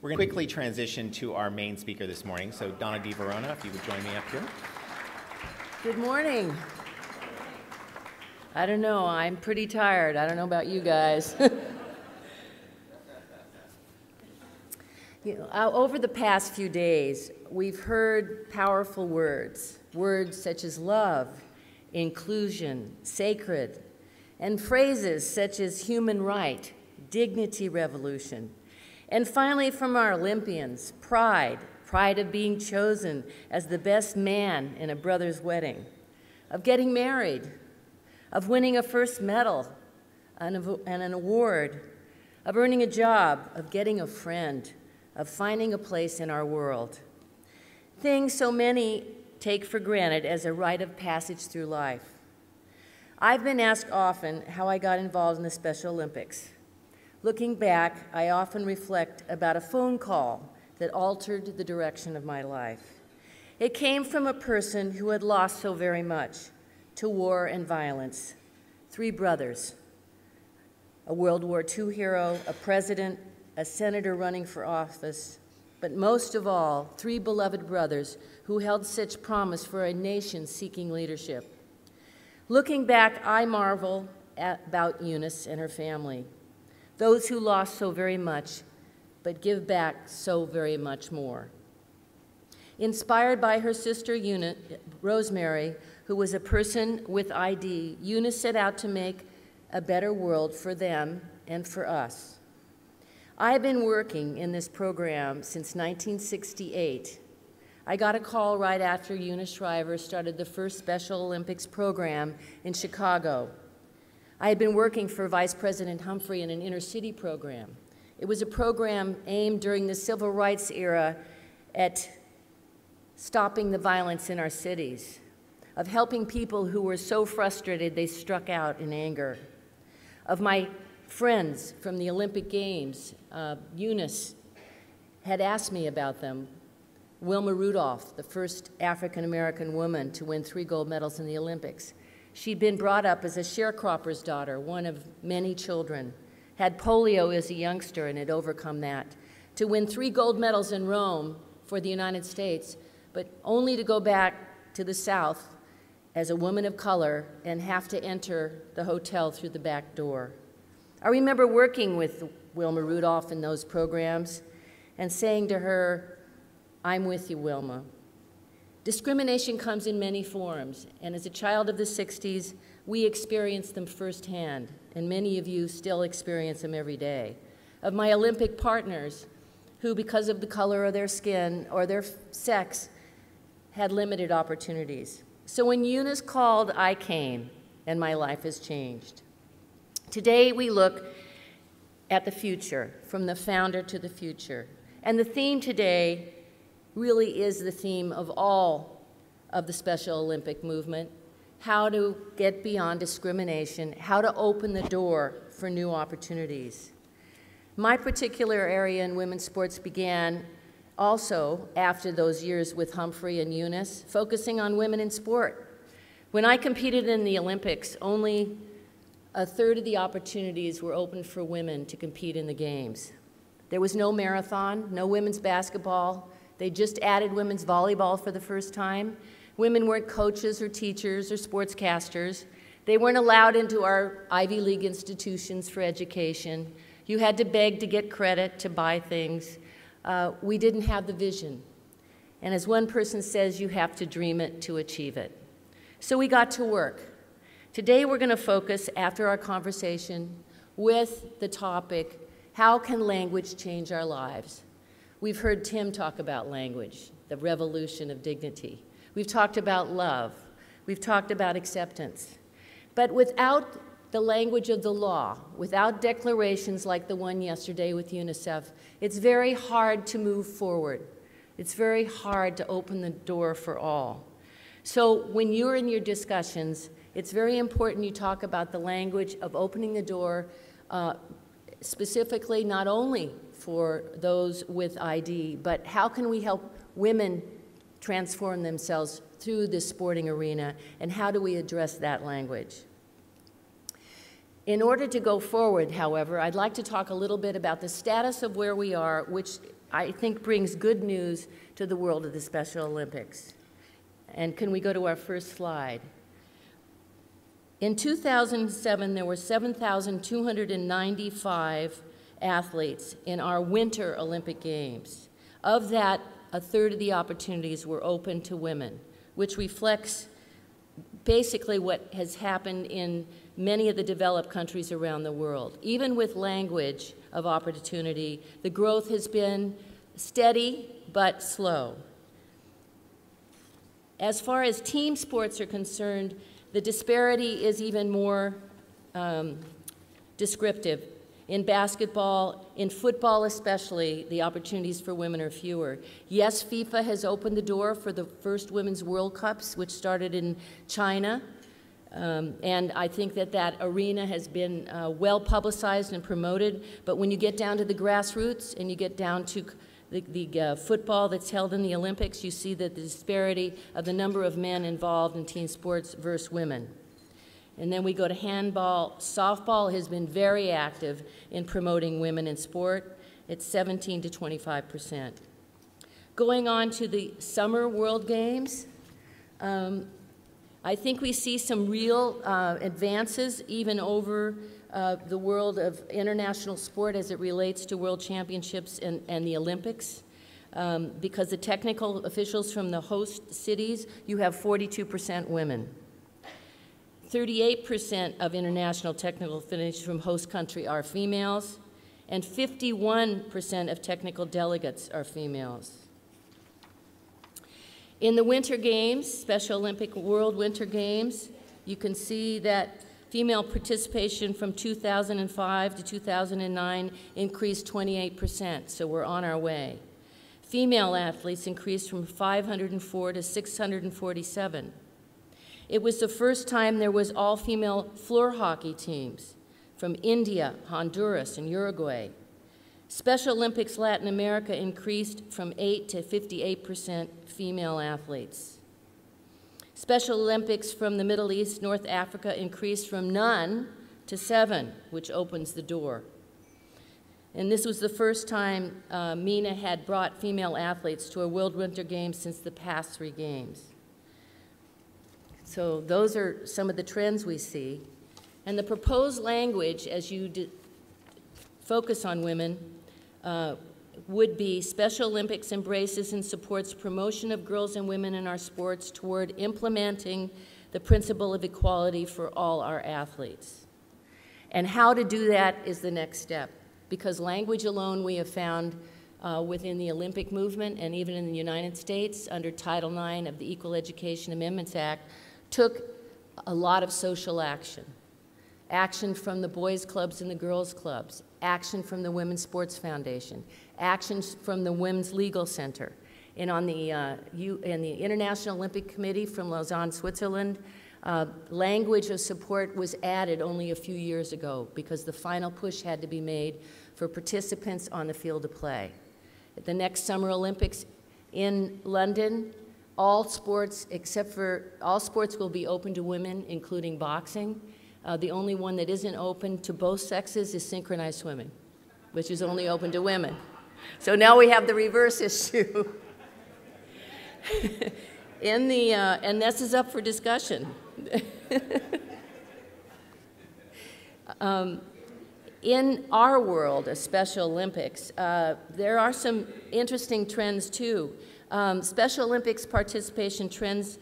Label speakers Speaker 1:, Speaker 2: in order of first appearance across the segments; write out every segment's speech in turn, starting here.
Speaker 1: We're going to quickly transition to our main speaker this morning. So Donna Varona, if you would join me up here.
Speaker 2: Good morning. I don't know, I'm pretty tired. I don't know about you guys. Over the past few days, we've heard powerful words such as love, inclusion, sacred, and phrases such as human right, dignity revolution, and finally from our Olympians, pride of being chosen as the best man in a brother's wedding, of getting married, of winning a first medal and an award, of earning a job, of getting a friend, of finding a place in our world. Things so many take for granted as a rite of passage through life. I've been asked often how I got involved in the Special Olympics. Looking back, I often reflect about a phone call that altered the direction of my life. It came from a person who had lost so very much to war and violence. 3 brothers, a World War II hero, a president, a senator running for office, but most of all, 3 beloved brothers who held such promise for a nation seeking leadership. Looking back, I marvel about Eunice and her family, those who lost so very much, but give back so very much more. Inspired by her sister Rosemary, who was a person with ID, Eunice set out to make a better world for them and for us. I've been working in this program since 1968. I got a call right after Eunice Shriver started the first Special Olympics program in Chicago. I had been working for Vice President Humphrey in an inner-city program. It was a program aimed during the civil rights era at stopping the violence in our cities, of helping people who were so frustrated they struck out in anger, of my friends from the Olympic Games. Eunice had asked me about them. Wilma Rudolph, the first African-American woman to win 3 gold medals in the Olympics. She'd been brought up as a sharecropper's daughter, one of many children, had polio as a youngster and had overcome that, to win 3 gold medals in Rome for the United States, but only to go back to the South as a woman of color and have to enter the hotel through the back door. I remember working with Wilma Rudolph in those programs and saying to her, "I'm with you, Wilma." Discrimination comes in many forms, and as a child of the 60s, we experienced them firsthand, and many of you still experience them every day. Of my Olympic partners who, because of the color of their skin or their sex, had limited opportunities. So when Eunice called, I came, and my life has changed. Today we look at the future, from the founder to the future. And the theme today really is the theme of all of the Special Olympic movement: how to get beyond discrimination, how to open the door for new opportunities. My particular area in women's sports began also after those years with Humphrey and Eunice, focusing on women in sport. When I competed in the Olympics, only 1/3 of the opportunities were open for women to compete in the games. There was no marathon, no women's basketball. They just added women's volleyball for the first time. Women weren't coaches or teachers or sportscasters. They weren't allowed into our Ivy League institutions for education. You had to beg to get credit to buy things. We didn't have the vision. And as one person says, you have to dream it to achieve it. So we got to work. Today we're going to focus, after our conversation, with the topic, how can language change our lives? We've heard Tim talk about language, the revolution of dignity. We've talked about love. We've talked about acceptance. But without the language of the law, without declarations like the one yesterday with UNICEF, it's very hard to move forward. It's very hard to open the door for all. So when you're in your discussions, it's very important you talk about the language of opening the door, specifically not only for those with ID, but how can we help women transform themselves through this sporting arena, and how do we address that language? In order to go forward, however, I'd like to talk a little bit about the status of where we are, which I think brings good news to the world of the Special Olympics. And can we go to our first slide? In 2007, there were 7,295 athletes in our Winter Olympic Games. Of that, a third of the opportunities were open to women, which reflects basically what has happened in many of the developed countries around the world. Even with language of opportunity, the growth has been steady but slow. As far as team sports are concerned, the disparity is even more descriptive. In basketball, in football especially, the opportunities for women are fewer. Yes, FIFA has opened the door for the first Women's World Cups, which started in China. And I think that that arena has been well publicized and promoted. But when you get down to the grassroots and you get down to the football that's held in the Olympics, you see that the disparity of the number of men involved in team sports versus women. And then we go to handball. Softball has been very active in promoting women in sport. It's 17 to 25%. Going on to the Summer World Games, I think we see some real advances even over the world of international sport as it relates to world championships and the Olympics. Because the technical officials from the host cities, you have 42% women. 38% of international technical officials from host country are females, and 51% of technical delegates are females. In the Winter Games, Special Olympic World Winter Games, you can see that female participation from 2005 to 2009 increased 28%, so we're on our way. Female athletes increased from 504 to 647. It was the first time there was all-female floor hockey teams from India, Honduras, and Uruguay. Special Olympics Latin America increased from 8 to 58% female athletes. Special Olympics from the Middle East, North Africa increased from none to 7, which opens the door. And this was the first time MENA had brought female athletes to a World Winter Games since the past 3 games. So those are some of the trends we see. And the proposed language, as you focus on women, would be Special Olympics embraces and supports promotion of girls and women in our sports toward implementing the principle of equality for all our athletes. And how to do that is the next step, because language alone we have found within the Olympic movement and even in the United States under Title IX of the Equal Education Amendments Act took a lot of social action. Action from the boys' clubs and the girls' clubs, action from the Women's Sports Foundation, actions from the Women's Legal Center. And on the, International Olympic Committee from Lausanne, Switzerland, language of support was added only a few years ago because the final push had to be made for participants on the field of play. At the next Summer Olympics in London, all sports will be open to women, including boxing. The only one that isn't open to both sexes is synchronized swimming, which is only open to women. So now we have the reverse issue. And this is up for discussion. In our world of Special Olympics, there are some interesting trends too. Special Olympics participation trends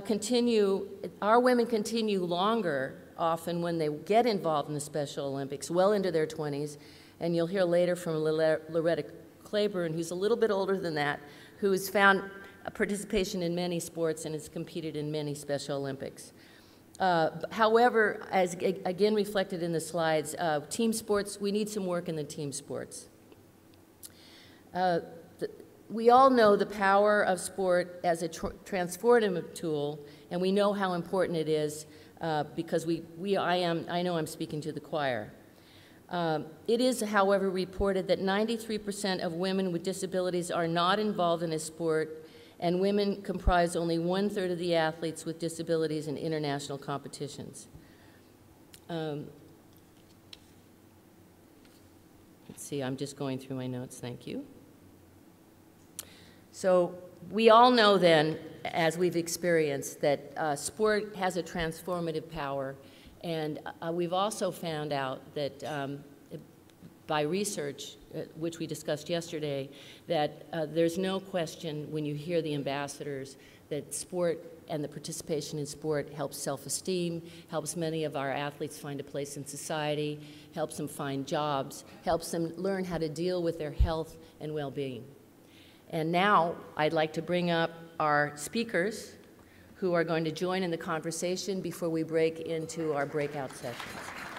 Speaker 2: continue. Our women continue longer often when they get involved in the Special Olympics, well into their 20s. And you'll hear later from Loretta Claiborne, who's a little bit older than that, who has found participation in many sports and has competed in many Special Olympics. However, as again reflected in the slides, team sports, we need some work in the team sports. We all know the power of sport as a transformative tool, and we know how important it is because I know I'm speaking to the choir. It is, however, reported that 93% of women with disabilities are not involved in a sport, and women comprise only 1/3 of the athletes with disabilities in international competitions. Let's see, I'm just going through my notes, thank you. So we all know then, as we've experienced, that sport has a transformative power, and we've also found out that by research, which we discussed yesterday, that there's no question when you hear the ambassadors that sport and the participation in sport helps self-esteem, helps many of our athletes find a place in society, helps them find jobs, helps them learn how to deal with their health and well-being. And now I'd like to bring up our speakers who are going to join in the conversation before we break into our breakout sessions.